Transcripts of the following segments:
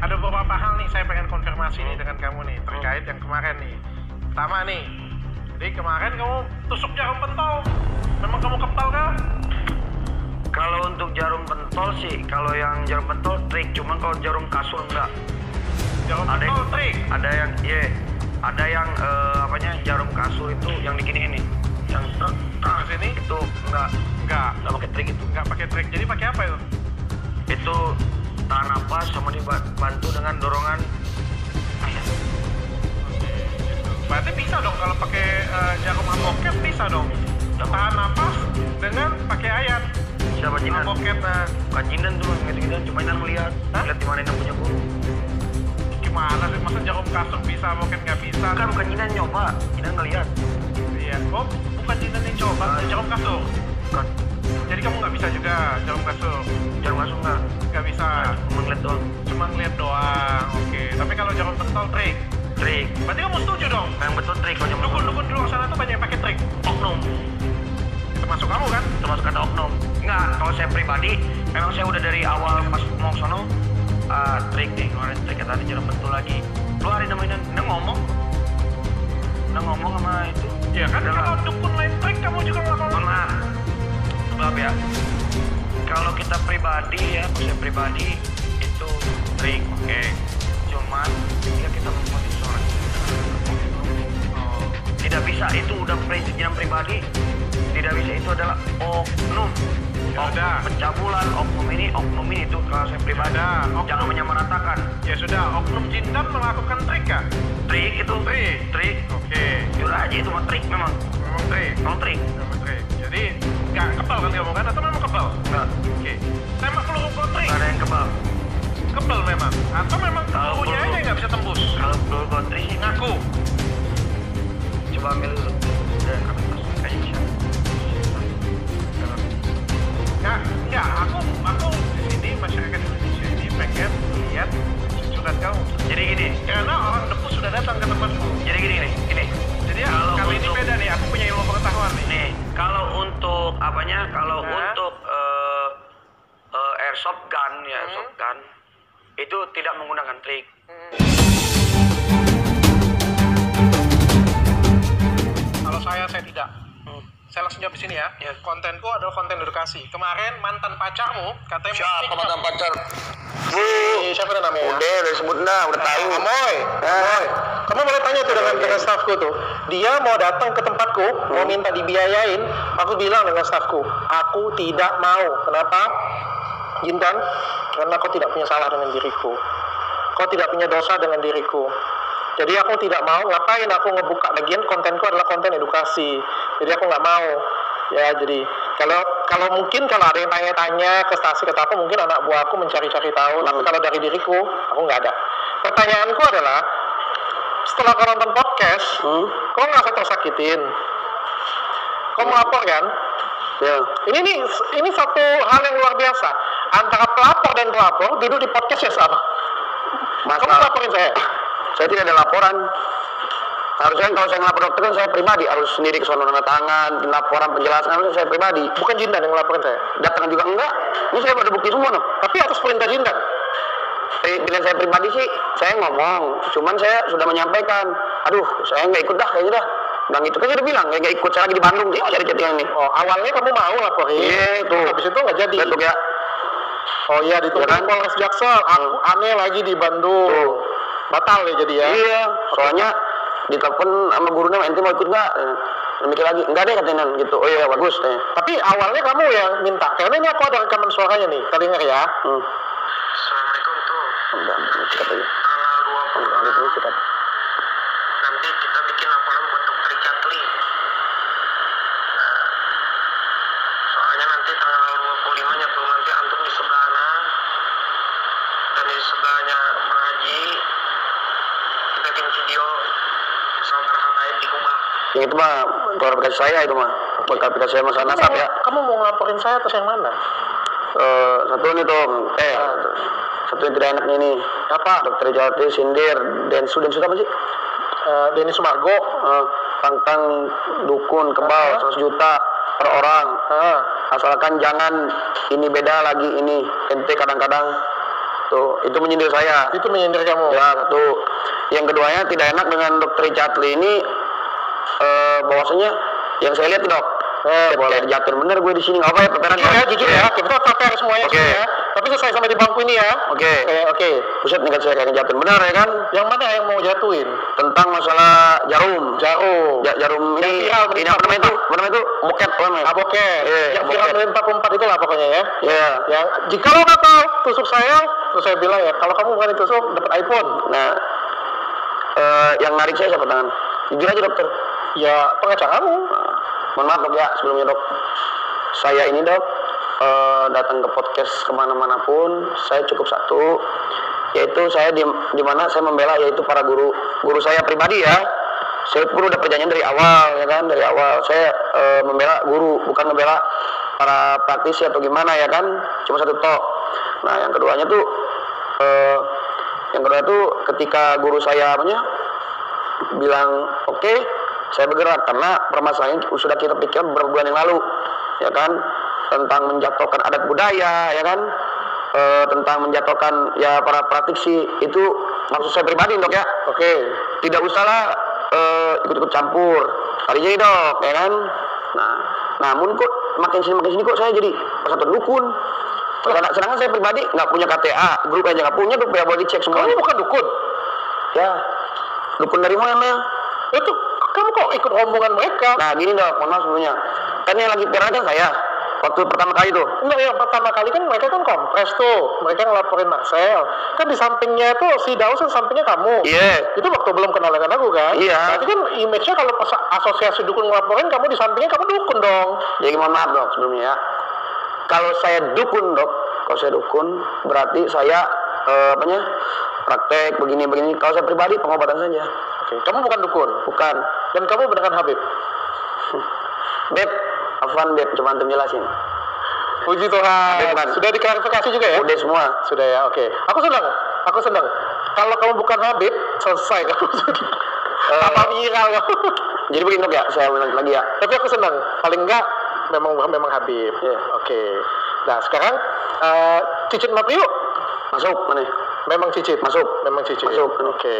ada beberapa hal nih saya pengen konfirmasi nih dengan kamu nih terkait yang kemarin nih. Pertama nih, jadi kemarin kamu tusuk jarum pentol, memang kamu kebal kah? Kalau untuk jarum pentol sih, kalau yang jarum pentol trik, cuman kalau jarum kasur enggak. Jarum pentol trik? Ada yang, ada yang jarum kasur itu yang digini ini, yang sini itu enggak pakai trik itu. Enggak pakai trik, jadi pakai apa itu? Itu tahan napas sama dibantu dengan dorongan. Berarti bisa dong kalau pakai jarum apoket, bisa dong. Tahan napas dengan pakai ayat. Siapa jinan? Apoket, nah. Bukan jinan tuh, gitu-gitu. Cuma jinan melihat. Lihat di mana yang punya guru. Gimana sih? Masa jarum kasur bisa, apoket nggak bisa? Bukan jinan nyoba, jinan ngelihat. Iya. Oh, bukan jinan yang coba, jarum kasur. Bukan. Jadi kamu nggak bisa juga jarum kasur? Jarum kasur nggak bisa. Cuma ngeliat doang. Cuma ngeliat doang. Oke. Tapi kalau jarum pentol trik? Trik. Berarti kamu setuju dong? Yang betul trik. Dukun-dukun di luar sana tuh banyak yang pakai trik. Oknum. Termasuk kamu kan? Termasuk kata oknum. Enggak, kalau saya pribadi, memang saya udah dari awal pas mau sono trik nih, keluarin trik tadi jarum betul lagi. Keluarin namanya, udah ngomong sama itu. Iya kan, kalau dukun lain trik kamu juga ngomong. Nah, sebab ya, kalau kita pribadi ya, saya pribadi itu trik, oke. Cuman ketika kita membuat seorang tidak bisa, itu udah prinsipnya pribadi. Tidak bisa, itu adalah oknum. Oknum pencabulan, oknum ini itu kalau saya pribadi. Jangan menyamaratakan. Ya sudah, oknum jindan melakukan trik kah? Trik itu. Trik. Oke. Jujur aja itu mah trik memang. Memang trik. Jadi nggak kebal kan kamu kan? Atau memang kebal? Nggak. Oke. Tembak peluru kontrik. Nggak ada yang kebal. Kebal memang? Atau memang pelurunya aja nggak bisa tembus? Kalau peluru kontrik sih ngaku. Coba ambil dulu. Kayaknya bisa. Enggak, aku di sini masyarakat Indonesia ini pengen lihat susunan kamu. Jadi gini, karena orang depu sudah datang ke tempatku. Jadi gini. Jadi kali ini beda nih, aku punya ilmu pengetahuan nih. Nih, kalau untuk untuk airsoft gun ya, airsoft gun itu tidak menggunakan trik. Kalau saya tidak. Saya langsung jawab di sini ya. Kontenku adalah konten edukasi. Kemarin mantan pacarmu katanya siapa mantan pacar? Siapa namanya? Udah sebut udah tahu. Amoy. Kamu boleh tanya tuh dengan stafku tuh. Dia mau datang ke tempatku, mau minta dibiayain. Aku bilang dengan stafku, aku tidak mau. Kenapa? Jindan, karena kau tidak punya salah dengan diriku. Kau tidak punya dosa dengan diriku. Jadi aku tidak mau, ngapain aku ngebuka, lagian kontenku adalah konten edukasi. Jadi aku nggak mau. Ya, jadi kalau mungkin kalau ada yang tanya-tanya ke stasi ke apa, mungkin anak buah aku mencari-cari tahu. Tapi kalau dari diriku, aku nggak ada. Pertanyaanku adalah, setelah kau nonton podcast, kau nggak tersakitin. Kau melapor kan? Ya. Ini satu hal yang luar biasa. Antara pelapor dan pelapor duduk di podcast ya sama. Kamu laporin saya. Saya tidak ada laporan. Harusnya kalau saya ngelapor dokter kan saya pribadi harus sendiri ke sono tanda tangan, laporan penjelasan harusnya saya pribadi. Bukan Jindan yang ngelaporin saya. Datang juga enggak. Ini saya ada bukti semua Tapi atas perintah Jindan. Pilihan saya pribadi sih, saya ngomong. Cuman saya sudah menyampaikan. Aduh, saya nggak ikut dah kayaknya dah. Bang itu kan sudah bilang nggak ikut. Saya lagi di Bandung sih cari yang ini. Oh, awalnya kamu mau laporin. Iya itu. Habis itu nggak jadi. Betul ya. Oh iya, ditunggu ya kan? Polres Jaksel. Aku aneh lagi di Bandung. Batal ya jadi ya? Iya, soalnya ditelepon sama gurunya, ente mau ikut nggak? Mikir lagi, enggak deh katanya gitu. Oh iya, bagus katanya. Tapi awalnya kamu yang minta, karena ini aku ada rekaman suaranya nih, kali denger ya. Assalamualaikum tuh. Sikat aja. Tanggal 20 nanti kita bikin laporan buat dokter Jatli. Soalnya nanti tanggal 25-nya tuh nanti antum di sebelahnya dan di sebelahnya Bang Haji kita bikin video soal terhadap diubah. Yang itu mah klarifikasi saya itu mah. Klarifikasi saya masalah nasab ya. Kamu mau ngelaporin saya atas yang mana? Satu ini tuh, satu yang tidak enaknya ini. Apa? Dokter Jatli sindir Densu apa sih? Denny Sumargo. Tentang dukun kebal 100 juta per orang. Asalkan jangan ini beda lagi ini. Ente kadang-kadang Tuh, itu menyindir saya. Itu menyindir kamu. Ya, satu. Yang keduanya tidak enak dengan Dr. Richard Lee ini bahwasanya yang saya lihat Dok. Boleh. Kayak jatuh bener gue di sini nggak apa ya preparan Jujur ya, jujur ya. Kita prepare semuanya Oke. sini ya. Tapi selesai sampai di bangku ini ya. Oke. Oke. Buset nih kan saya kayak jatuh bener ya kan. Yang mana yang mau jatuhin? Tentang masalah jarum. Jarum. Jarum Yang ini viral ini apa namanya itu moket apa namanya? Aboket. Iya, Yang viral aboket. dari 44 itulah pokoknya ya. Iya. Yang jika lo kata tusuk saya, terus saya bilang ya, kalau kamu bukan ditusuk dapat iPhone. Nah, yang narik saya siapa tangan? Jujur aja dokter. Ya pengacara kamu. Mohon maaf dok ya sebelumnya dok. Saya ini dok datang ke podcast kemana-mana pun saya cukup satu, yaitu saya di mana saya membela yaitu para guru saya pribadi ya. Saya pun udah perjanjian dari awal ya kan, dari awal saya membela guru, bukan membela para praktisi atau gimana ya kan, cuma satu tok. Nah yang keduanya tuh ketika guru saya bilang oke, saya bergerak karena permasalahan ini sudah kita pikirkan beberapa bulan yang lalu ya kan, tentang menjatuhkan adat budaya ya kan, tentang menjatuhkan ya para praktisi itu maksud saya pribadi dok ya. Oke, tidak usahlah ikut-ikut campur hari jadi dok ya kan. Nah namun kok makin sini kok saya jadi persatuan dukun. Sedangkan saya pribadi nggak punya KTA, grup aja nggak punya, grup ya boleh dicek semuanya. Kamu bukan dukun. Ya, dukun dari mana Mel? Itu kamu kok ikut rombongan mereka? Nah gini dok, mohon maaf sebelumnya. Kan yang lagi viral kan saya. Waktu pertama kali tuh. Enggak, yang pertama kali kan mereka kan kompres tuh. Mereka ngelaporin Marcel. Kan di sampingnya tuh si Daus kan sampingnya kamu. Iya. Itu waktu belum kenal dengan aku kan. Iya. Berarti kan image-nya kalau pas asosiasi dukun ngelaporin kamu di sampingnya kamu dukun dong. Jadi mohon maaf dok sebelumnya ya. Kalau saya dukun berarti saya praktek begini. Kalau saya pribadi pengobatan saja. Oke, kamu bukan dukun. Bukan. Dan kamu beneran Habib. Beb, Afwan Beb, coba antum jelasin. Puji Tuhan. Beb, Sudah diklarifikasi juga ya? Udah semua. Sudah ya, oke. Aku senang. Kalau kamu bukan Habib, selesai kamu sudah. Apa viral kamu. Jadi begini dok ya, saya ulang lagi ya. Tapi aku senang. Paling enggak memang Habib. Iya. Oke. Nah, sekarang cicit mati yuk. Masuk mana? Memang cicit. Masuk. Memang cicit. Masuk. Oke.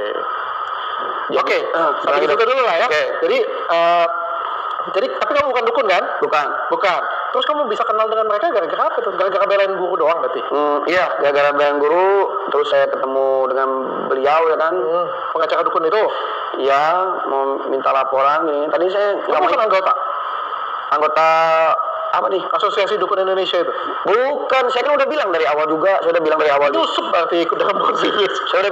Jadi, Oke. Sampai lagi, di situ Dok. dulu lah ya. Oke. Jadi tapi kamu bukan dukun kan? Bukan. Terus kamu bisa kenal dengan mereka gara-gara apa tuh? Gara-gara belain guru doang berarti? Iya, gara-gara belain guru, terus saya ketemu dengan beliau ya kan. Pengacara dukun itu? Iya, mau minta laporan ini. Tadi saya Kamu kan anggota apa nih? Asosiasi Dukun Indonesia itu? Bukan, saya kan udah bilang dari awal juga. Saya udah bilang dari awal. Nyusup berarti ikut dalam konsilis. Saya udah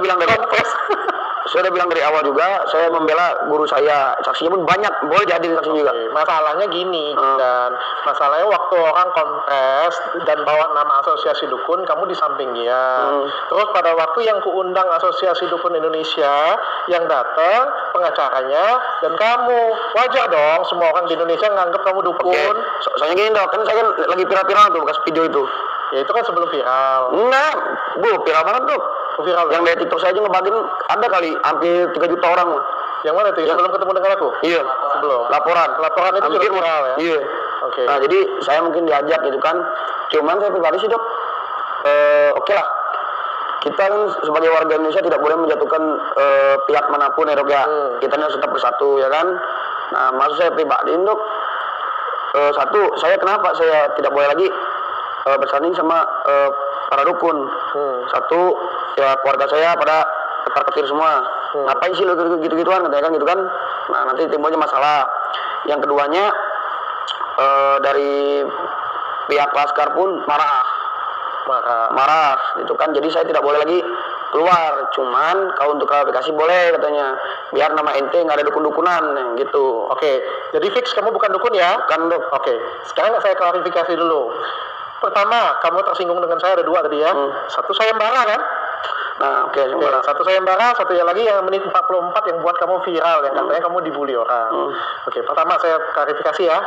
bilang dari awal juga, saya membela guru saya. Saksinya pun banyak, boleh jadi saksi juga. Masalahnya gini, dan masalahnya waktu orang kontes dan bawa nama asosiasi dukun, kamu di samping dia. Terus pada waktu yang kuundang asosiasi dukun Indonesia, yang datang pengacaranya dan kamu. Wajar dong, semua orang di Indonesia nganggap kamu dukun. Soalnya gini dok, kan saya kan lagi viral tuh bekas video itu. Ya itu kan sebelum viral. Enggak, viral banget dok. Viral. Yang dari TikTok saya aja ngebagiin ada kali hampir 3 juta orang lah. Yang mana tuh? Sebelum ketemu dengan aku? Iya. Sebelum. Laporan itu hampir sudah viral ya? Iya. Oke. Nah jadi saya mungkin diajak gitu kan. Cuman saya pribadi sih dok, oke lah. Kita kan sebagai warga Indonesia tidak boleh menjatuhkan pihak manapun ya dok ya. Kita harus tetap bersatu ya kan. Nah maksud saya pribadi dok, satu, kenapa saya tidak boleh lagi bersanding sama para dukun. Satu, ya keluarga saya pada ketar-ketir semua. Ngapain sih lo gitu-gituan katanya kan gitu kan. Nah nanti timbulnya masalah. Yang keduanya dari pihak Laskar pun marah gitu kan. Jadi saya tidak boleh lagi keluar. Cuman kalau untuk klarifikasi boleh katanya, biar nama ente nggak ada dukun-dukunan gitu. Oke, jadi fix kamu bukan dukun ya? Bukan dok. Oke, sekarang saya klarifikasi dulu. Pertama, kamu tersinggung dengan saya ada 2 tadi ya. Satu sayembara kan? Nah oke. Satu sayembara, satu yang lagi yang menit 44 yang buat kamu viral, yang katanya kamu dibully orang. Oke, pertama saya klarifikasi ya.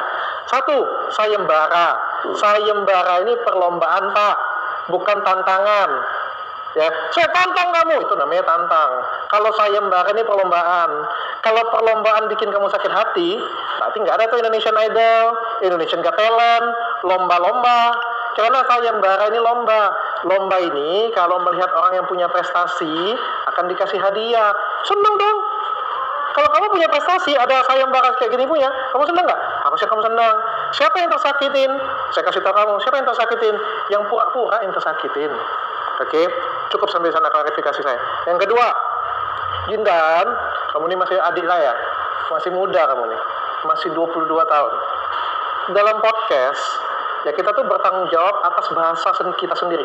Satu, sayembara. Sayembara ini perlombaan Pak, bukan tantangan. Ya, saya tantang kamu, itu namanya tantang. Kalau sayembara ini perlombaan. Kalau perlombaan bikin kamu sakit hati, berarti nggak ada tuh Indonesian Idol, Indonesian Got Talent, lomba-lomba. Karena sayembara ini lomba. lomba ini kalau melihat orang yang punya prestasi akan dikasih hadiah. Seneng dong. Kalau kamu punya prestasi, ada sayembara kayak gini punya, kamu seneng nggak? Harusnya kamu seneng. Siapa yang tersakitin? Saya kasih tahu kamu, siapa yang tersakitin? Yang pura-pura yang tersakitin. Oke, cukup sampai sana klarifikasi saya. Yang kedua, Jindan, kamu ini masih adik saya, masih muda kamu nih, masih 22 tahun. Dalam podcast, ya kita tuh bertanggung jawab atas bahasa kita sendiri.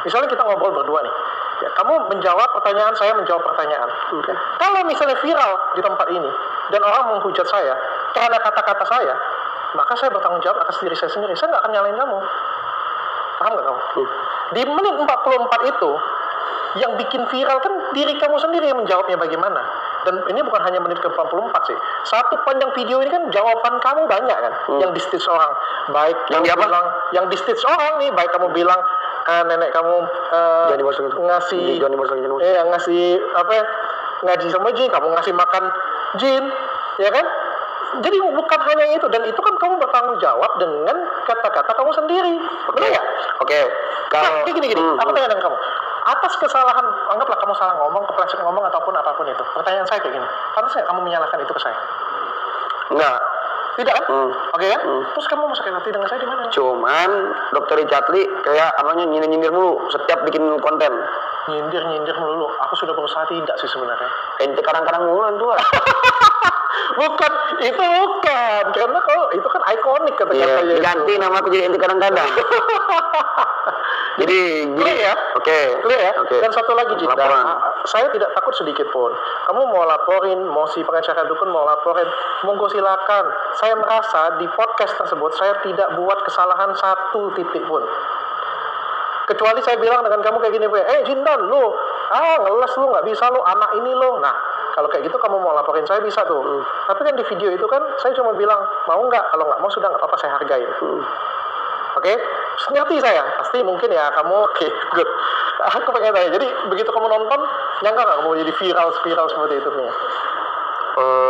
Misalnya kita ngobrol berdua nih, ya kamu menjawab pertanyaan, saya menjawab pertanyaan. Ya. Kalau misalnya viral di tempat ini dan orang menghujat saya terhadap kata-kata saya, maka saya bertanggung jawab atas diri saya sendiri. Saya nggak akan nyalain kamu. Paham nggak kamu? Di menit 44 itu yang bikin viral kan diri kamu sendiri yang menjawabnya bagaimana. Dan ini bukan hanya menit ke-44 sih. Satu panjang video ini kan jawaban kamu banyak kan yang di-stitch orang. Baik yang bilang, yang di-stitch orang nih, baik kamu bilang nenek kamu ngasih apa ya, ngaji sama jin, kamu ngasih makan jin, ya kan? Jadi bukan hanya itu, dan itu kan kamu bertanggung jawab dengan kata-kata kamu sendiri. Benar nggak? Oke. Nah, gini. Aku tanya dengan kamu. Atas kesalahan, anggaplah kamu salah ngomong, kepleset ngomong, ataupun apapun itu. Pertanyaan saya kayak gini. Pantas nggak kamu menyalahkan itu ke saya? Enggak. Tidak kan? Oke kan? Terus kamu mau sakit hati dengan saya di mana? Cuman Dr. Richard Lee kayak nyindir-nyindir mulu setiap bikin konten. Nyindir melulu. Aku sudah berusaha tidak sih sebenarnya. Ente kadang-kadang mulu tuh. Bukan, itu bukan. Karena kalau itu kan ikonik kata-katanya. Iya, diganti nama aku jadi ente kadang-kadang. jadi ya. Oke. Clear ya. Okay. Dan satu lagi Jinda, saya tidak takut sedikit pun. Kamu mau laporin, mau si pengacara dukun mau laporin, monggo silakan. Saya merasa di podcast tersebut saya tidak buat kesalahan satu titik pun. Kecuali saya bilang dengan kamu kayak gini, Jindan, lu ngeles lu, nggak bisa lu, anak ini lu. Nah, kalau kayak gitu kamu mau laporin saya bisa tuh. Tapi kan di video itu kan saya cuma bilang mau nggak, kalau nggak mau sudah nggak apa-apa, saya hargain. Oke, ngerti saya. Pasti mungkin ya kamu. Oke, good. Aku pengen tanya. Jadi begitu kamu nonton, nyangka nggak kamu jadi viral seperti itu punya?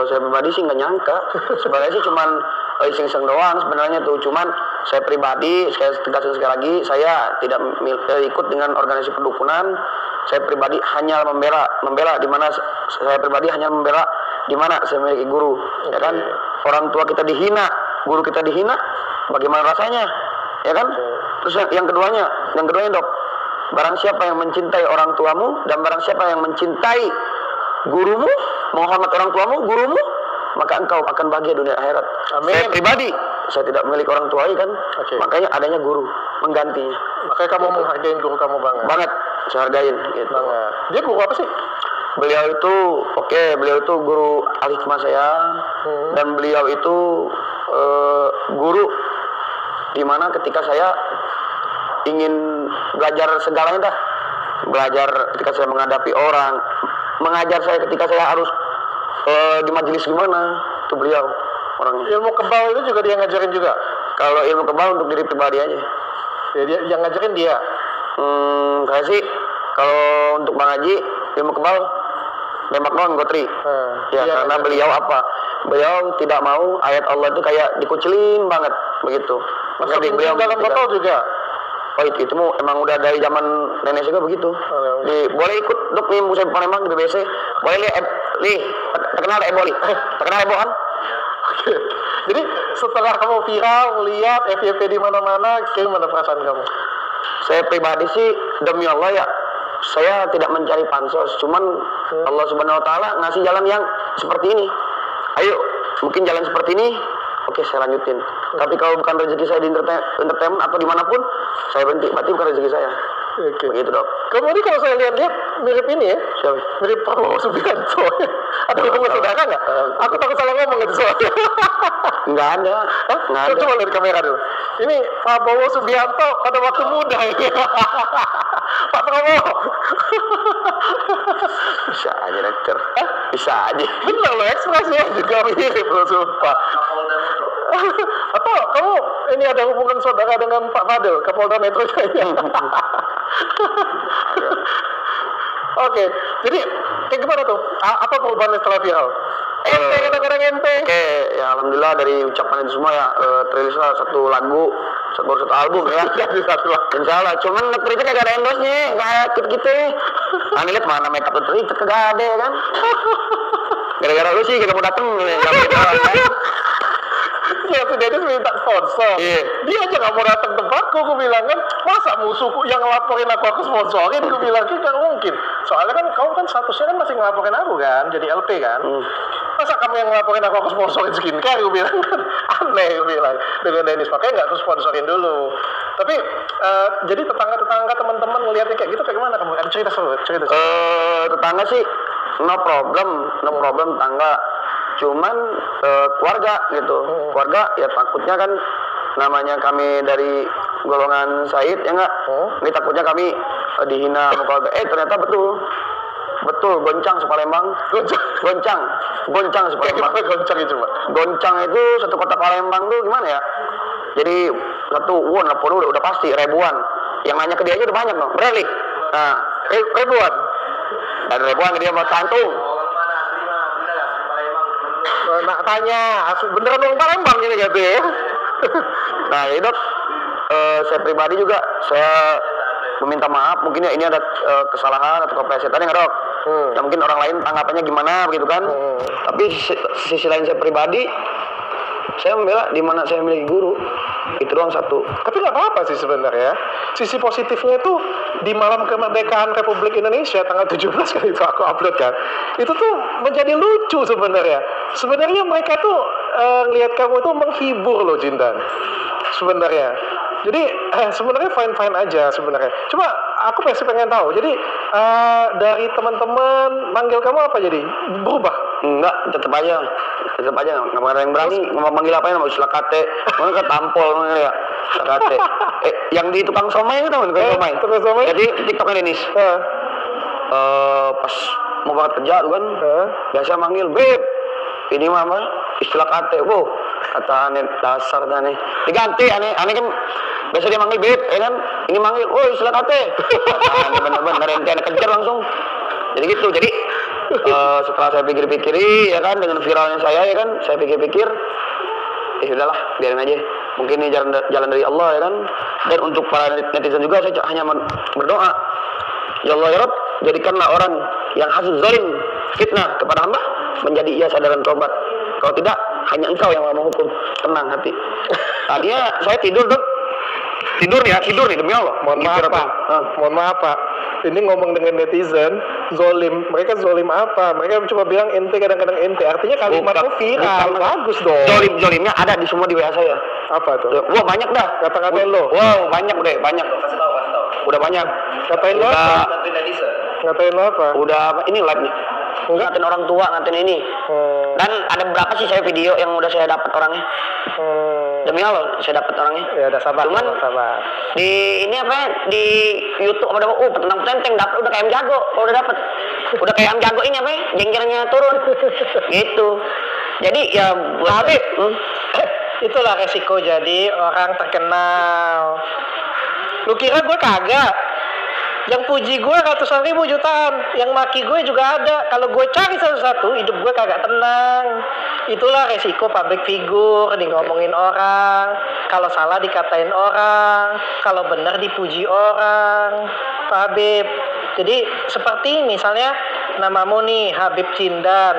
Saya pribadi sih nggak nyangka. Sebenarnya sih cuman iseng-iseng doang sebenarnya tuh. Cuman saya pribadi, saya tegaskan sekali lagi, saya tidak ikut dengan organisasi perdukunan. Saya pribadi hanya membela di mana saya pribadi hanya membela di mana saya memiliki guru. Ya kan? Orang tua kita dihina, guru kita dihina, bagaimana rasanya? Ya kan? Terus yang keduanya Dok, barang siapa yang mencintai orang tuamu dan barang siapa yang mencintai gurumu, menghormat orang tuamu, gurumu, maka engkau akan bahagia dunia akhirat. Amin. Saya pribadi, saya tidak memiliki orang tua kan, makanya adanya guru menggantinya. Makanya kamu menghargai guru kamu banget. Banget, saya hargain. Gitu. Banget. Dia guru apa sih? Beliau itu guru al-hikmah saya, dan beliau itu guru di mana ketika saya ingin belajar segalanya belajar ketika saya menghadapi orang, mengajar saya ketika saya harus di majelis gimana, itu beliau orangnya. Ilmu kebal itu juga dia ngajarin juga? Kalau ilmu kebal untuk diri pribadi aja. Ya, dia yang ngajarin dia? Saya sih kalau untuk Bang Haji ilmu kebal nembak doang gotri. Ya karena beliau tidak mau ayat Allah itu kayak dikucilin banget begitu. Masukin beliau dalam botol juga? Oh itu emang udah dari zaman nenek saya begitu. Boleh ikut Dok nih Musa Palembang di BBC. Boleh terkenal Ebo terkenal Ebo kan? Oke. Jadi setelah kamu viral lihat FYP di mana-mana, gimana perasaan kamu? Saya pribadi sih demi Allah ya, saya tidak mencari pansos, cuman Allah Subhanahu Wa Taala ngasih jalan yang seperti ini. Ayo, mungkin jalan seperti ini. Oke, saya lanjutin. Tapi kalau bukan rezeki saya di entertainment atau dimanapun, saya berhenti. Berarti bukan rezeki saya. Oke. Begitu Dok. Kamu ini kalau saya lihat mirip ini ya? Siapa? Mirip Prabowo Subianto. Ada hubungan saudara nggak? Aku takut salah ngomong itu soalnya. Nggak ada. Nggak ada. Coba lihat kamera dulu. Ini Prabowo Subianto pada waktu muda ini. Pak Prabowo. Bisa aja Dokter. Bisa aja. Benar loh, ekspresinya juga mirip loh, sumpah. Atau kamu ini ada hubungan saudara dengan Pak Fadil, Kapolda Metro Jaya? Oke, jadi kayak gimana tuh? Apa perubahan setelah viral? Kadang-kadang ente. Oke, ya alhamdulillah dari ucapan itu semua ya, terilislah satu lagu baru satu album ya. Insya Allah. Cuman Richard kagak ada endorse-nya, kayak kita. Nah, lihat mana make up Richard kagak ada kan. Gara-gara lu sih kagak mau dateng kan. Ya si Dennis minta sponsor. Iya. Dia aja gak mau datang tempatku. Gue bilang kan, masa musuhku yang ngelaporin aku sponsorin? Gue bilang kan gak mungkin. Soalnya kan kamu kan statusnya kan masih ngelaporin aku kan, jadi LP kan. Masa kamu yang ngelaporin aku sponsorin skincare? Gue bilang kan aneh, gue bilang dengan Dennis. Makanya gak aku sponsorin dulu. Tapi jadi tetangga-tetangga teman-teman ngeliatnya kayak gitu kayak gimana kamu? Cerita. Tetangga sih no problem tetangga. Cuman keluarga gitu, keluarga ya takutnya kan namanya kami dari golongan Said ya enggak, ini takutnya kami dihina sama keluarga. Ternyata betul goncang sepalembang, goncang sepalembang. Goncang itu Pak. Goncang itu satu kota Palembang tuh gimana ya? Jadi satu lapor udah pasti ribuan. Yang nanya ke dia aja udah banyak dong, beralik. Nah, ribuan. Dan ribuan dia mau tantung. Nak tanya, beneran orang Palembang gitu ya? Nah, ya Dok, saya pribadi juga saya meminta maaf. Mungkin ya ini ada kesalahan atau keplesetan ya Dok. Ya, mungkin orang lain tanggapannya gimana begitu kan? Tapi sisi lain saya pribadi, saya membela di mana saya memiliki guru. Itu doang satu. Tapi nggak apa-apa sih sebenarnya. Sisi positifnya itu di malam kemerdekaan Republik Indonesia tanggal 17 kan itu aku upload kan. Itu tuh menjadi lucu sebenarnya. Sebenarnya mereka tuh lihat kamu tuh menghibur loh Jindan. Sebenarnya. Jadi sebenarnya fine aja sebenarnya. Cuma aku masih pengen tahu. Jadi dari teman-teman manggil kamu apa jadi? Berubah? Enggak, tetap aja nggak ada yang berani mau manggil apa ya, mau istilah kate, mau tampol ya, kate. Yang di tukang somai itu kan, tukang somai. Jadi TikToknya Denis. Pas mau banget kerja tuh kan, biasa manggil beb. Ini mama istilah kate, kata aneh dasar aneh. Diganti aneh kan. Biasa dia manggil beb, ya kan? Ini manggil, istilah kate. Aneh bener-bener ente anak kejar langsung. Jadi gitu, setelah saya pikir-pikiri ya kan, dengan viralnya saya ya kan, saya pikir-pikir udahlah biarin aja, mungkin ini jalan dari Allah ya kan. Dan untuk para netizen juga saya hanya berdoa, ya Allah ya Rabb, jadikanlah orang yang hasud zalim fitnah kepada hamba menjadi ia sadar dan tobat. Kalau tidak, hanya engkau yang mau hukum. Tenang hati. Tadinya saya tidur nih demi Allah. Mohon maaf Pak. Ini ngomong dengan netizen, zolim. Mereka zolim apa? Mereka cuma bilang ente, kadang-kadang ente. Artinya kalimatmu viral. Bagus dong. Zolimnya ada di semua di WA saya. Apa tuh? Wah banyak dah. Kata-katain lo. Wow banyak. Kasih tahu. Udah banyak. Katain lo apa? Ngatain lo apa? Udah apa? Ini live nih. Ngatain orang tua, ngatain ini. Dan ada berapa sih saya video yang udah saya dapat orangnya? Demi Allah saya dapat orangnya. Ya udah sabar. Cuman di ini apa di YouTube ada tentang petenteng dapat udah kayak ayam jago. Kalau udah dapat udah kayak ayam jago ini apa jengkernya turun. Gitu. Jadi ya tapi itulah resiko jadi orang terkenal. Lu kira gue kagak? Yang puji gue ratusan ribu jutaan, yang maki gue juga ada. Kalau gue cari satu-satu, hidup gue kagak tenang. Itulah resiko public figure, di ngomongin orang. Kalau salah dikatain orang, kalau benar dipuji orang. Pak Habib. Jadi seperti misalnya namamu nih Habib Jindan.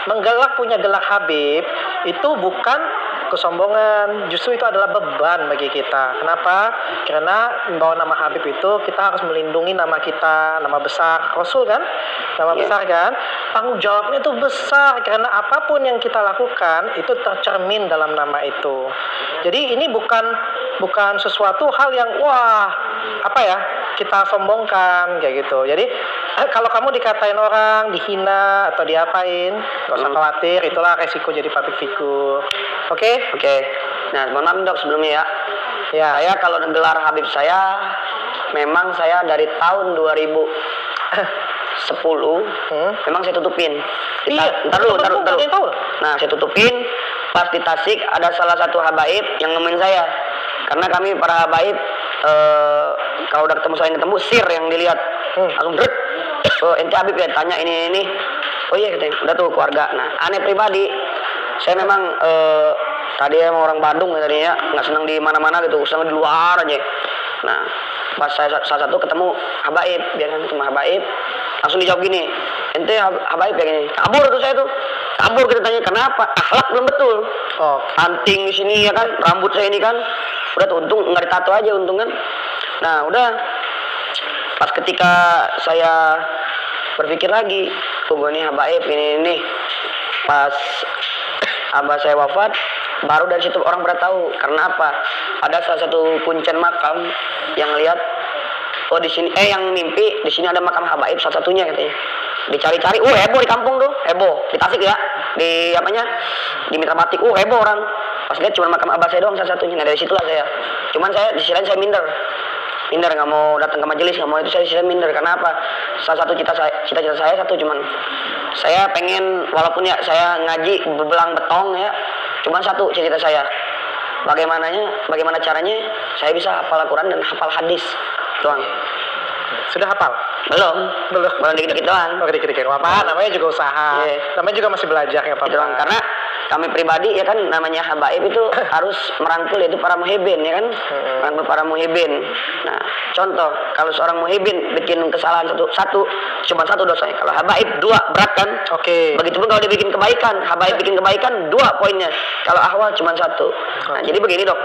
Menggelak punya gelak Habib itu bukan kesombongan, justru itu adalah beban bagi kita. Kenapa? Karena membawa nama Habib itu kita harus melindungi nama kita, nama besar Rasul kan, nama besar kan. Tanggung jawabnya itu besar karena apapun yang kita lakukan itu tercermin dalam nama itu. Jadi ini bukan sesuatu hal yang kita sombongkan kayak gitu. Jadi kalau kamu dikatain orang, dihina atau diapain, gak usah khawatir, itulah resiko jadi public figure. Oke. Nah, mohon maaf Dok sebelumnya ya. Saya kalau gelar Habib saya memang saya dari tahun 2010 memang saya tutupin. Ntar dulu. Nah, saya tutupin pas di Tasik ada salah satu habaib yang nemuin saya. Karena kami para habaib kalau udah ketemu saya ketemu sir yang dilihat langsung ente Habib ya, tanya ini. Oh iya katanya, udah tuh keluarga. Nah, aneh pribadi saya memang Tadi emang orang Bandung ya tadinya, nggak senang di mana-mana gitu, senang di luar aja. Nah, pas saya salah satu ketemu Habaib, biar ketemu Habaib, langsung dijawab gini, ente Habaib ya gini, kabur tuh saya tuh, kabur kita tanya kenapa, akhlak belum betul, anting di sini ya kan, rambut saya ini kan, udah tuh untung nggak ditato aja untung kan. Nah udah, pas ketika saya berpikir lagi, gue nih Habaib ini, pas abah saya wafat, baru dari situ orang pada tahu. Karena apa? Ada salah satu kuncen makam yang lihat, oh di sini, yang mimpi di sini ada makam Habaib salah satunya katanya. Dicari-cari, heboh di kampung tuh, heboh di Tasik ya, di apanya, di Mitra Batik, heboh orang. Pas lihat cuma makam abah saya doang salah satunya. Nah dari situlah saya. Cuman saya di sisi lain saya minder nggak mau datang ke majelis, nggak mau itu, saya minder. Karena apa? Salah satu cita-cita saya satu, cuman saya pengen, walaupun ya saya ngaji bebelang betong ya, cuman satu cita-cita saya, bagaimana caranya saya bisa hafal Al-Quran dan hafal hadis doang. Sudah hafal? Belum dikit-dikit doang. Dikit-dikit apa? Namanya juga usaha. Namanya juga masih belajar ya Pak. Karena kami pribadi ya kan, namanya Habaib itu harus merangkul itu para muhibin ya kan, merangkul para muhibin. Nah contoh, kalau seorang muhibin bikin kesalahan satu cuma satu dosanya, kalau Habaib 2 berat kan. Begitupun kalau dia bikin kebaikan, Habaib bikin kebaikan 2 poinnya, kalau ahwal cuma 1. Nah jadi begini dok,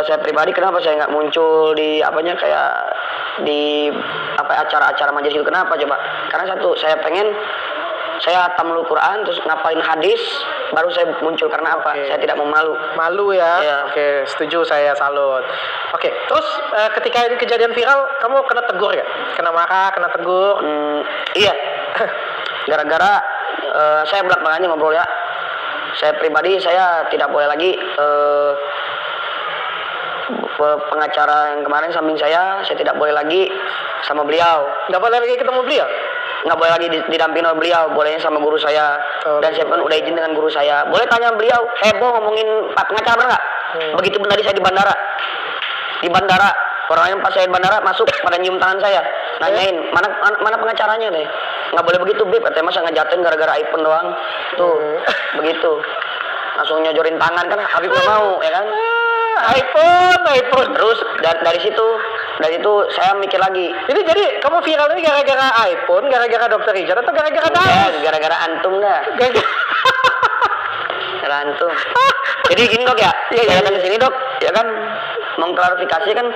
saya pribadi kenapa saya nggak muncul di apanya kayak di acara-acara majelis itu, kenapa coba? Karena satu, saya pengen saya tamlul Quran terus ngapalin hadis baru saya muncul. Karena apa? Saya tidak mau malu ya. Setuju, saya salut. Terus ketika ini kejadian viral, kamu kena tegur ya? Kena marah, kena tegur? Iya. Gara-gara saya belak-belakannya ngobrol ya, saya pribadi saya tidak boleh lagi pengacara yang kemarin samping saya tidak boleh lagi sama beliau. Nggak boleh lagi ketemu beliau? Nggak boleh lagi didampingi oleh beliau, bolehnya sama guru saya. Dan saya pun udah izin dengan guru saya. Boleh tanya beliau, heboh ngomongin Pak pengacara bener nggak? Begitu pun tadi saya di bandara, orang-orang pas saya di bandara masuk pada nyium tangan saya, nanyain mana pengacaranya deh. Nggak boleh begitu Bib, katanya masa ngejatin gara-gara iPhone doang. Tuh, begitu. Langsung nyojorin tangan kan, Habib nggak mau ya kan? iPhone. Terus dari situ saya mikir lagi. Ini jadi kamu viral ini gara-gara iPhone, gara-gara Dokter Rijal atau gara-gara Daus? Gara-gara antum dah. Gara antum. Jadi gini dok ya, saya datang ke sini dok, ya kan mengklarifikasi kan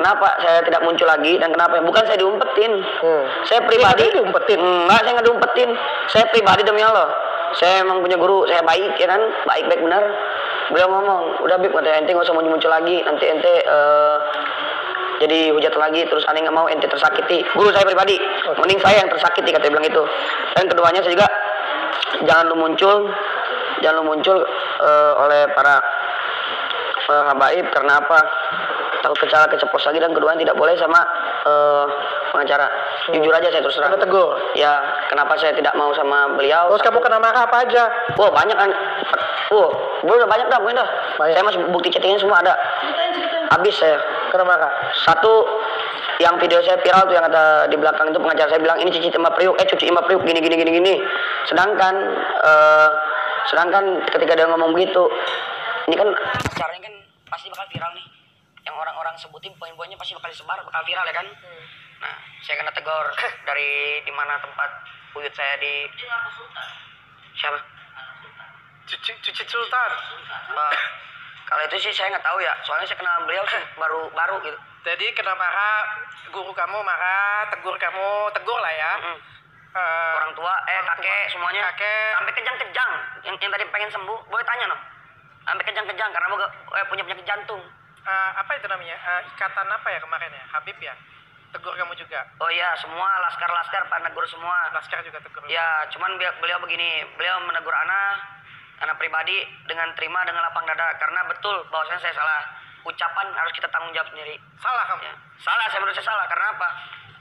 kenapa saya tidak muncul lagi dan kenapa? Bukan saya diumpetin. Saya pribadi diumpetin. Enggak, saya nggak diumpetin. Saya pribadi demi Allah. Saya emang punya guru, saya baik ya kan, baik benar. Beliau ngomong, udah Bib, katanya ente nggak usah muncul lagi, nanti ente jadi hujat lagi, terus aneh nggak mau ente tersakiti. Guru saya pribadi, mending saya yang tersakiti, katanya bilang itu. Dan keduanya saya juga jangan lu muncul oleh para habaib. Karena apa? Takut keceplos lagi, dan kedua tidak boleh sama pengacara. Jujur aja saya terus terang. Kena tegur? Ya, kenapa saya tidak mau sama beliau. Terus kamu kena marah apa aja? Banyak kan. Udah banyak dah, mungkin dah. Saya masih bukti chattingnya semua ada. Habis saya. Kena marah? Satu, yang video saya viral tuh yang ada di belakang itu pengacara saya bilang ini cuci Mbak Priuk, gini. Sedangkan ketika dia ngomong begitu, ini kan acaranya kan pasti bakal viral nih. Yang orang-orang sebutin poin-poinnya pasti bakal disebar, bakal viral ya kan. Nah, saya kena tegur dari di mana tempat buyut saya di siapa? Cuci Sultan. Kalau itu sih saya nggak tahu ya, soalnya saya kenal beliau sih baru gitu. Jadi kena marah, guru kamu marah, tegur lah ya. Orang tua, kakek semuanya. Sampai kejang-kejang. Yang tadi pengen sembuh, boleh tanya no. Sampai kejang-kejang karena punya penyakit jantung. Apa itu namanya? Ikatan apa ya kemarin ya? Habib ya? Tegur kamu juga? Oh iya, semua laskar pada negur semua. Laskar juga tegur? Ya, cuman beliau begini, beliau menegur anak pribadi dengan terima, dengan lapang dada. Karena betul bahwasanya saya salah. Ucapan harus kita tanggung jawab sendiri. Salah kamu? Ya, salah, saya menurut saya salah. Karena apa?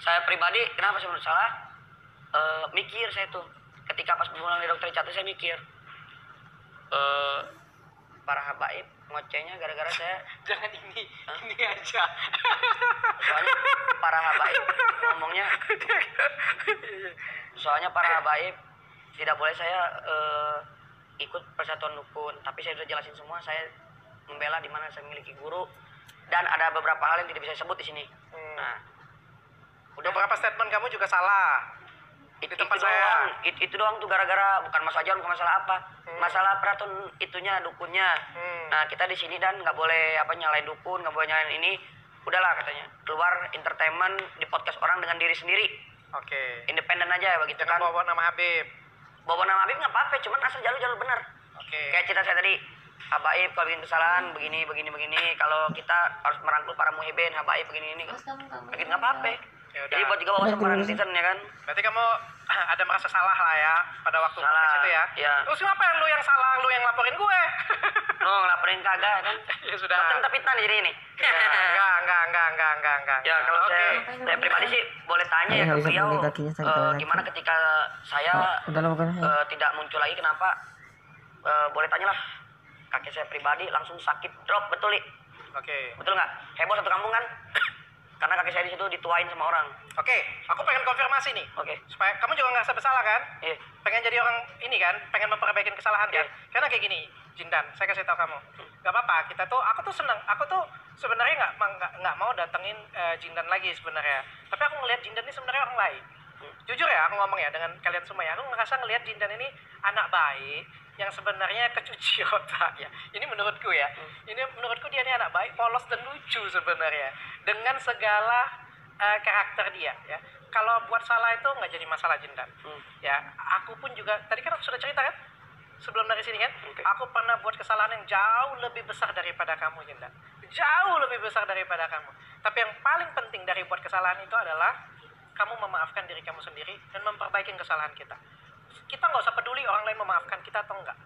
Saya pribadi, kenapa saya menurut salah? Mikir saya tuh. Ketika pas pulang di Dokter Rijal saya mikir. Para habaib ngocehnya gara-gara saya. Jangan ini aja. Soalnya para habaib ngomongnya. Soalnya para habaib tidak boleh saya ikut persatuan dukun, tapi saya sudah jelasin semua, saya membela di mana saya memiliki guru dan ada beberapa hal yang tidak bisa saya sebut di sini. Nah, udah Beberapa statement kamu juga salah. Di tempat saya. itu doang tuh gara-gara bukan masalah jarum, bukan masalah apa, masalah peraturan itunya dukunnya. Nah, kita di sini dan nggak boleh nyalain dukun, nggak boleh nyalain ini. Udahlah katanya, keluar entertainment di podcast orang dengan diri sendiri, Oke. independen aja begitu kan. Bawa nama Habib. Bawa nama Habib nggak apa-apa, cuman asal jalur benar. Oke. Kayak cerita saya tadi, Habaib kalau bikin kesalahan begini. Kalau kita harus merangkul para muhibin, Habaib begini. Begitu nggak apa-apa. Ya udah. Jadi buat juga wawasan para netizen ya kan. Berarti kamu ada merasa salah lah ya pada waktu Salah, podcast itu ya. iya. Terus kenapa lu yang salah, lu yang laporin gue? Lo ngelaporin kagak kan? Ya sudah. Tetap fitnah nih jadi ini. Enggak. Ya kalau Oke. saya pribadi sih boleh tanya ya ke bisa beliau pergi kakinya sakit lagi. gimana ketika saya Udah lah bukan. tidak muncul lagi kenapa? Boleh tanyalah kaki saya pribadi langsung sakit drop betul Li? Oke. Betul nggak? Heboh satu kampung kan? Karena kaki saya di situ dituain sama orang. Oke, aku pengen konfirmasi nih. Oke. Supaya kamu juga nggak bersalah kan? Iya. Pengen jadi orang ini kan, pengen memperbaiki kesalahan kan? Iya. Karena kayak gini, Jindan, saya kasih tahu kamu, nggak apa-apa. Aku tuh senang. Aku tuh sebenarnya nggak mau datengin Jindan lagi sebenarnya. Tapi aku ngelihat Jindan ini sebenarnya orang lain. Jujur ya, aku ngomong ya dengan kalian semua ya. Aku ngerasa ngelihat Jindan ini anak baik yang sebenarnya kecuci otak ya. Ini menurutku ya. Ini menurutku dia ini anak baik, polos dan lucu sebenarnya. Dengan segala karakter dia ya. Kalau buat salah itu nggak jadi masalah Jindan. Ya, aku pun juga tadi kan aku sudah cerita kan sebelum dari sini kan, aku pernah buat kesalahan yang jauh lebih besar daripada kamu Jindan. Jauh lebih besar daripada kamu. Tapi yang paling penting dari buat kesalahan itu adalah kamu memaafkan diri kamu sendiri dan memperbaiki kesalahan kita. Kita nggak usah peduli orang lain memaafkan kita atau enggak.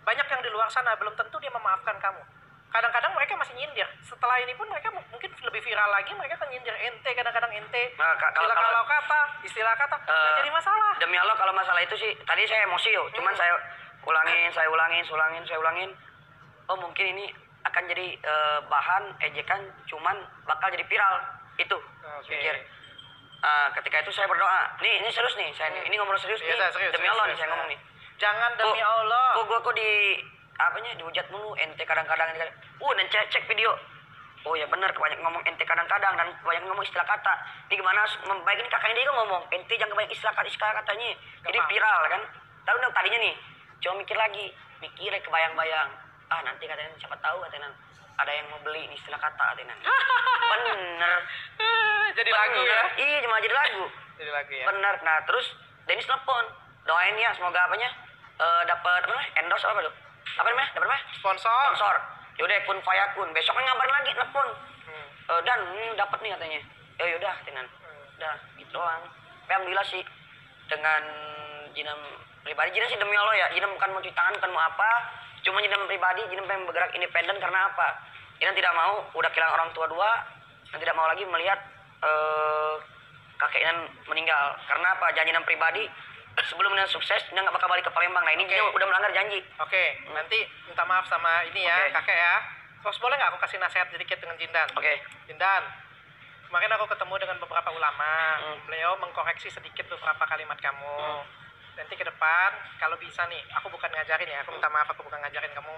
Banyak yang di luar sana belum tentu dia memaafkan kamu. Kadang-kadang mereka masih nyindir. Setelah ini pun mereka mungkin lebih viral lagi, mereka akan nyindir ente, kadang-kadang ente. Nah, kalau kata, istilah kata, nggak jadi masalah. Demi Allah kalau masalah itu sih, tadi saya emosi yo. Cuman saya ulangin. Oh mungkin ini akan jadi bahan ejekan, cuman bakal jadi viral. Itu. Oke. Pikir. Ketika itu saya berdoa. Ini serius nih, saya ini ngomong serius Iya, nih. serius, Demi Allah serius. nih saya ngomong nih. Jangan demi Allah. Kok di dihujat mulu ente kadang-kadang dan cek video. Oh ya benar, kebanyakan ngomong ente kadang-kadang dan kebanyakan ngomong istilah kata. Ini gimana membaik ini kakaknya dia ngomong ente jangan kebanyakan istilah katanya. Jadi viral kan. Tahu dong tadinya nih. Coba mikirnya kebayang-bayang. Nanti katanya siapa tahu katanya ada yang mau beli ini istilah kata katanya. Bener. Jadi lagu ya. Iya, cuma jadi lagu. Jadi lagu ya. Bener. Nah, terus Dennis telepon. Doain ya semoga dapat endorse apa tuh? Dapat apa? Sponsor. Yaudah kun fayakun. Besoknya ngabarin lagi telepon. Dan ini dapat nih katanya. Yaudah katanya. Udah gitu doang. Alhamdulillah sih dengan Jinam pribadi. Jinam sih demi Allah ya. Jinam bukan mau cuci tangan, bukan mau apa. Cuma Jinam pribadi, Jinam pengen bergerak independen karena apa? Jinam tidak mau udah kehilangan orang tua dua dan tidak mau lagi melihat kakek Jinam meninggal. Karena apa? Janji Jinam pribadi sebelum Jinam sukses, Jinam nggak bakal balik ke Palembang. Nah ini Jinam udah melanggar janji. Oke, nanti minta maaf sama ini ya, Oke. kakek ya. Terus boleh nggak aku kasih nasihat sedikit dengan Jindan? Oke. Jindan, kemarin aku ketemu dengan beberapa ulama. Beliau mengkoreksi sedikit beberapa kalimat kamu. Nanti ke depan, kalau bisa nih, aku bukan ngajarin ya, aku minta maaf, aku bukan ngajarin kamu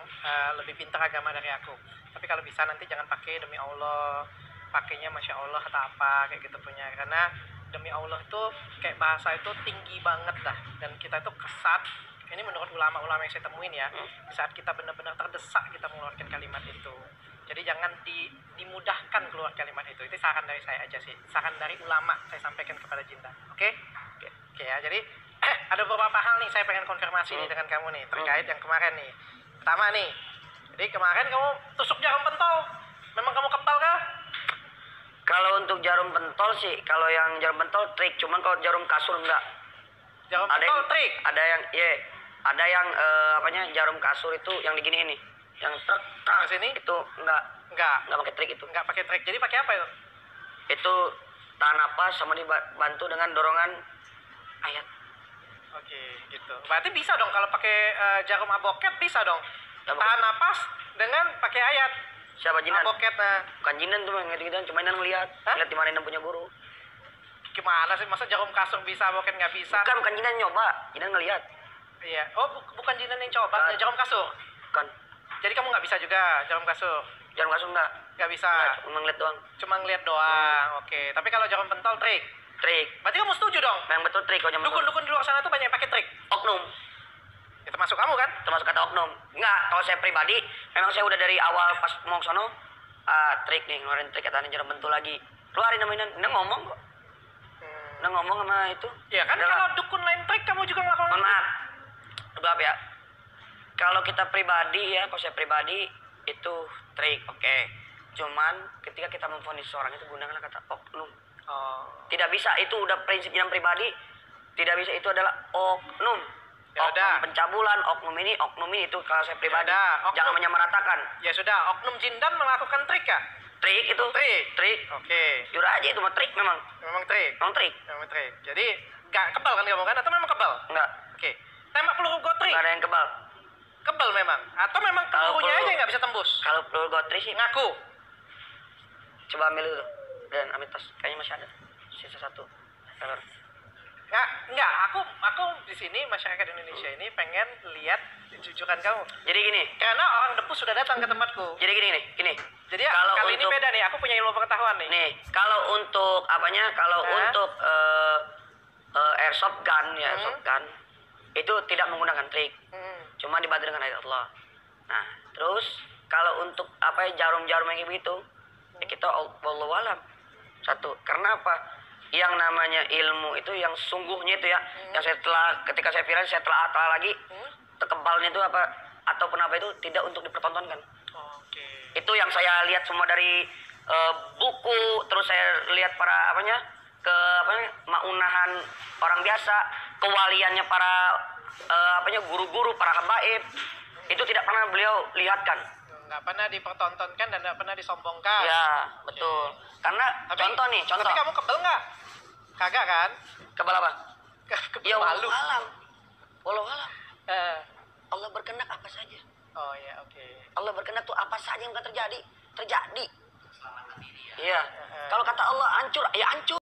lebih pintar agama dari aku. Tapi kalau bisa nanti jangan pakai demi Allah, pakainya Masya Allah atau apa, kayak gitu punya. Karena demi Allah itu kayak bahasa itu tinggi banget dah. Dan kita itu kesat, ini menurut ulama-ulama yang saya temuin ya, di saat kita benar-benar terdesak kita mengeluarkan kalimat itu. Jadi jangan dimudahkan keluar kalimat itu. Itu saran dari saya aja sih. Saran dari ulama saya sampaikan kepada Jindan. Oke? Oke ya, jadi ada beberapa hal nih saya pengen konfirmasi nih dengan kamu nih terkait yang kemarin nih. Pertama nih, jadi kemarin kamu tusuk jarum pentol, memang kamu kepal kah? Kalau untuk jarum pentol sih, kalau yang jarum pentol trik, cuman kalau jarum kasur enggak. Jarum Ada pentol yang trik. Ada yang jarum kasur itu yang digini ini, yang truk Ke sini? itu enggak Enggak pakai trik itu. pakai trik. Jadi pakai apa itu? Itu tahan napas sama dibantu dengan dorongan ayat. Oke, gitu. Berarti bisa dong kalau pakai jarum aboket bisa dong. Aboket. Tahan napas dengan pakai ayat. Siapa Jinan? Aboket nah. Bukan Jinan tuh yang gitu-gitu, cuma Jinan ngeliat. Hah? Lihat di mana Jinan punya guru. Gimana sih masa jarum kasur bisa aboket nggak bisa? Bukan Jinan nyoba, Jinan ngeliat. Iya. Oh, bukan jinan yang coba, ya, jarum kasur. Kan. Jadi kamu nggak bisa juga jarum kasur? Jarum kasur enggak? Nggak bisa. Enggak, cuma ngeliat doang. Cuma ngeliat doang. Oke. Tapi kalau jarum pentol trik. Trik. Berarti kamu setuju dong? Memang betul trik kalau jarum pentol. Dukun-dukun di luar sana tuh banyak yang pakai trik. Oknum. Itu masuk kamu kan? Termasuk kata oknum. Enggak, kalau saya pribadi, memang saya udah dari awal pas mau ke sono, trik nih, ngeluarin trik katanya jarum pentul lagi. Keluarin namanya, dia ngomong kok. Udah ngomong sama itu. Ya kan Udah, kalau dukun lain trik kamu juga ngelakuin. mohon maaf. Maaf ya. Kalau kita pribadi ya, kalau saya pribadi itu trik, oke. Cuman ketika kita memvonis seorang itu gunakanlah kata oknum. Oh. Tidak bisa, itu udah prinsip yang pribadi. Tidak bisa, itu adalah oknum. Ya Oknum udah. pencabulan, oknum ini itu kalau saya pribadi. Ya udah, oknum. Jangan menyamaratakan. Ya sudah, oknum jindan melakukan trik ya? Trik itu. Trik. Oke. Jujur aja itu mah trik memang. Memang trik. Memang trik. Memang trik. Jadi nggak kebal kan kamu kan? Atau memang kebal? Enggak. Oke. Tembak peluru gotri. Enggak ada yang kebal. Kebal memang. Atau memang Kalau pelurunya peluru- aja yang nggak bisa tembus. Kalau peluru gotri sih Ngaku. coba ambil dulu. Dan ambil tas. Kayaknya masih ada. Sisa satu. Pelor. Enggak. Aku di sini masyarakat Indonesia ini pengen lihat kejujuran kamu. Jadi gini. Karena orang depus sudah datang ke tempatku. Jadi gini nih. Gini. Jadi ya, Kalau kali ini untuk- beda nih. Aku punya ilmu pengetahuan nih. Nih, kalau untuk apanya? Kalau Hah? untuk airsoft gun ya, airsoft gun itu tidak menggunakan trik. Cuma dibantu dengan ayat Allah. Nah, terus kalau untuk apa ya, jarum-jarum yang begitu, ya kita wallahu alam. Satu, karena apa? Yang namanya ilmu itu yang sungguhnya itu ya, yang ketika saya viral saya telah lagi, kekebalnya itu apa ataupun apa itu tidak untuk dipertontonkan. Oke. Itu yang saya lihat semua dari buku, terus saya lihat para maunahan orang biasa, kewaliannya para guru-guru, para habaib, itu tidak pernah beliau lihatkan. Nggak pernah dipertontonkan dan nggak pernah disombongkan. Ya, betul. Karena contoh. Tapi kamu kebel nggak? Kagak kan? Kebal apa? Kebel Ya malu. walau alam. Eh. Allah berkehendak apa saja. Oh ya, oke. Allah berkehendak tuh apa saja yang akan terjadi. Iya. Kalau kata Allah hancur, ya hancur.